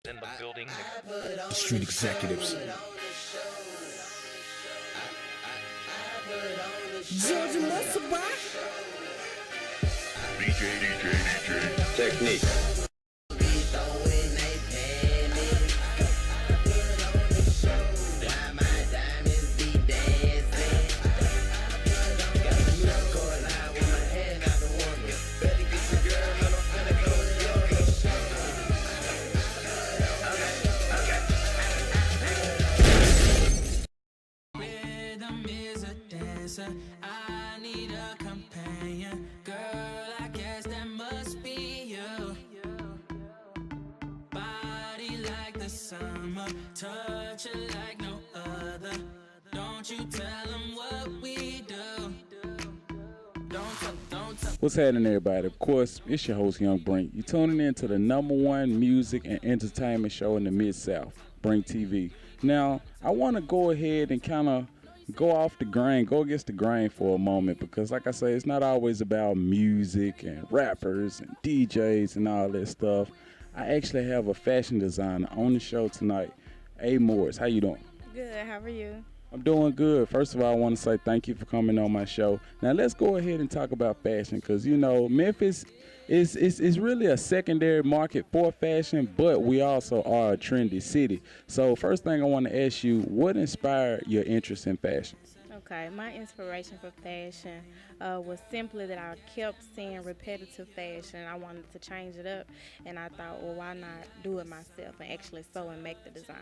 in the building. Street executives. Georgia Muscle Technique. Rhythm is a dancer. I need a companion. Girl, I guess that must be you. Body like the summer, touch it like no other. Don't you tell them what we do. Don't tell. What's happening, everybody? Of course, it's your host, Young Brink. You're tuning in to the #1 music and entertainment show in the Mid-South, Brink TV. Now, I want to go ahead and kind of go off the grain, go against the grain for a moment because, like I say, it's not always about music and rappers and DJs and all that stuff. I actually have a fashion designer on the show tonight, A. Morris. How you doing? Good. How are you? I'm doing good. First of all, I want to say thank you for coming on my show. Now let's go ahead and talk about fashion because you know Memphis is really a secondary market for fashion, but we also are a trendy city. So first thing I want to ask you, what inspired your interest in fashion? Okay. My inspiration for fashion was simply that I kept seeing repetitive fashion. I wanted to change it up, and I thought, well, why not do it myself and actually sew and make the design?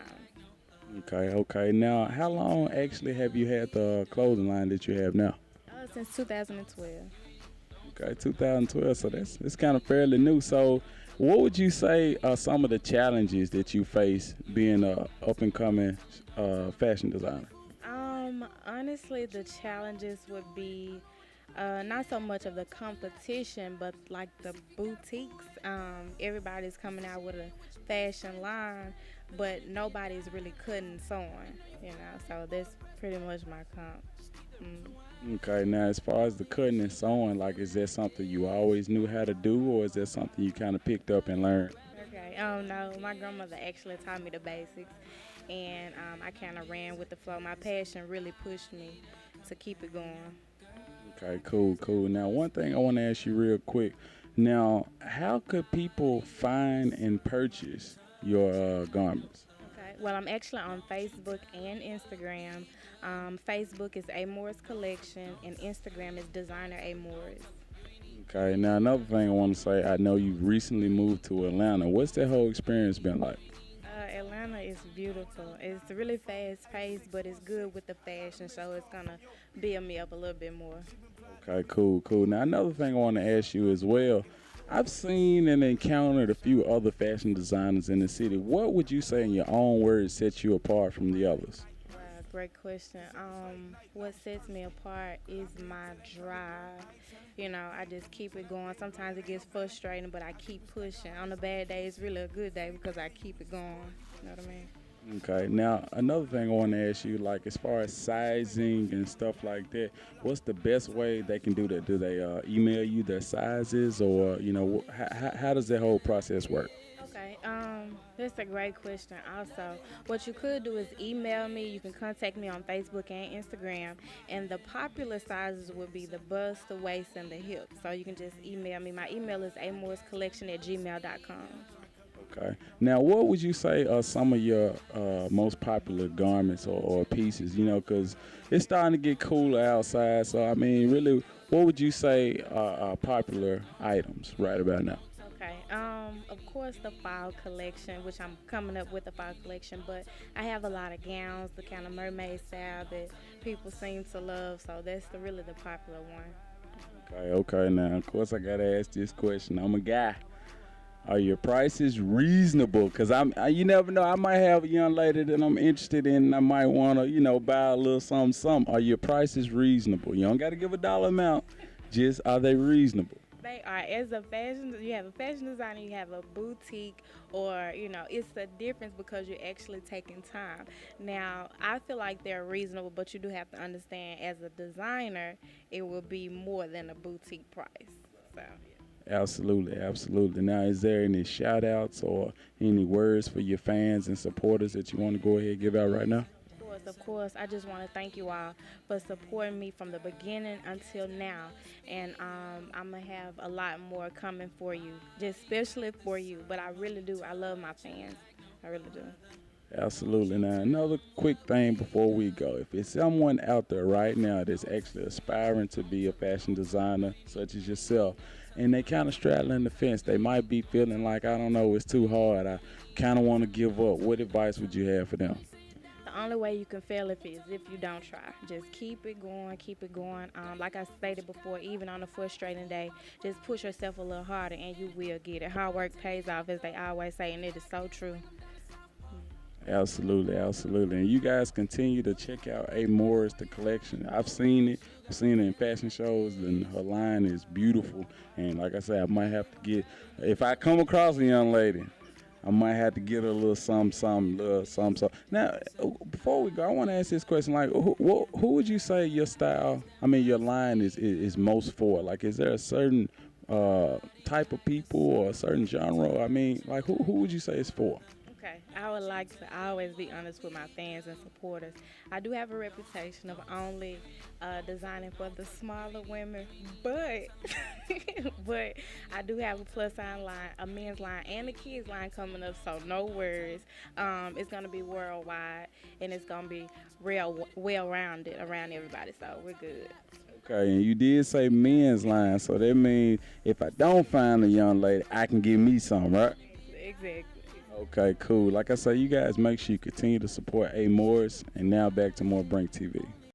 Okay. Now, how long actually have you had the clothing line that you have now? Since 2012. Okay, 2012. So that's kind of fairly new. So, what would you say are some of the challenges that you face being a up and coming fashion designer? Honestly, the challenges would be not so much of the competition, but like the boutiques. Everybody's coming out with a fashion line, but nobody's really cutting sewing, So that's pretty much my comp. Mm. Okay, now as far as the cutting and sewing, like, is that something you always knew how to do, or is that something you kind of picked up and learned? Okay. No, my grandmother actually taught me the basics, and I kind of ran with the flow. My passion really pushed me to keep it going. Okay, cool. Now, one thing I want to ask you real quick. Now, how could people find and purchase your garments? Okay. Well, I'm actually on Facebook and Instagram. Facebook is A Morris Collection, and Instagram is Designer A Morris. Okay, now another thing I want to say, I know you recently moved to Atlanta. What's that whole experience been like? Atlanta is beautiful. It's really fast paced, but it's good with the fashion, so it's gonna build me up a little bit more. Okay, cool. Now another thing I want to ask you as well. I've seen and encountered a few other fashion designers in the city. What would you say in your own words sets you apart from the others? Wow, great question. What sets me apart is my drive. I just keep it going. Sometimes it gets frustrating, but I keep pushing. On a bad day, it's really a good day because I keep it going. You know what I mean? Okay, now another thing I want to ask you, like as far as sizing and stuff like that, what's the best way they can do that? Do they email you their sizes, or how does that whole process work? Okay, that's a great question. Also, what you could do is email me. You can contact me on Facebook and Instagram. And the popular sizes would be the bust, the waist, and the hip. So you can just email me. My email is amorriscollection@gmail.com. Okay. Now, what would you say are some of your most popular garments or pieces? Because it's starting to get cooler outside. So, I mean, really, what would you say are popular items right about now? Okay. Of course, the fall collection, which I'm coming up with the fall collection, but I have a lot of gowns, the kind of mermaid style that people seem to love. So that's really the popular one. Okay. Now, of course, I gotta ask this question. I'm a guy. Are your prices reasonable? Cause you never know. I might have a young lady that I'm interested in. And I might wanna, buy a little something. Are your prices reasonable? You don't gotta give a dollar amount. Just are they reasonable? They are. You have a fashion designer, you have a boutique, or, it's a difference because you're actually taking time. Now, I feel like they're reasonable, but you do have to understand as a designer, it will be more than a boutique price. So, yeah. Absolutely, absolutely. Now, is there any shout outs or any words for your fans and supporters that you want to go ahead and give out right now? Of course. I just want to thank you all for supporting me from the beginning until now. And I'm going to have a lot more coming for you, just especially for you. But I really do. I love my fans. I really do. Absolutely. Now, another quick thing before we go. If it's someone out there right now that's actually aspiring to be a fashion designer, such as yourself, and they kind of straddling the fence, they might be feeling like, I don't know, it's too hard. I kind of want to give up. What advice would you have for them? The only way you can fail is if you don't try. Just keep it going, keep it going. Like I stated before, even on a frustrating day, just push yourself a little harder and you will get it. Hard work pays off, as they always say, and it is so true. Absolutely, absolutely. And you guys continue to check out A. Morris, the collection. I've seen it. I've seen it in fashion shows, and her line is beautiful. And like I said, I might have to get, if I come across a young lady, I might have to get her a little something, little something. Now, before we go, I want to ask this question: like, who would you say your style? I mean, your line is most for? Like, is there a certain type of people or a certain genre? I mean, like, who would you say it's for? Okay, I would like to always be honest with my fans and supporters. I do have a reputation of only designing for the smaller women, but but I do have a plus size line, a men's line, and a kids line coming up. So no worries. It's gonna be worldwide, and it's gonna be real well rounded around everybody. So we're good. Okay, and you did say men's line, so that means if I don't find a young lady, I can give me some, right? Exactly. Okay, cool. Like I say, you guys make sure you continue to support A. Morris. And now back to more Brink TV.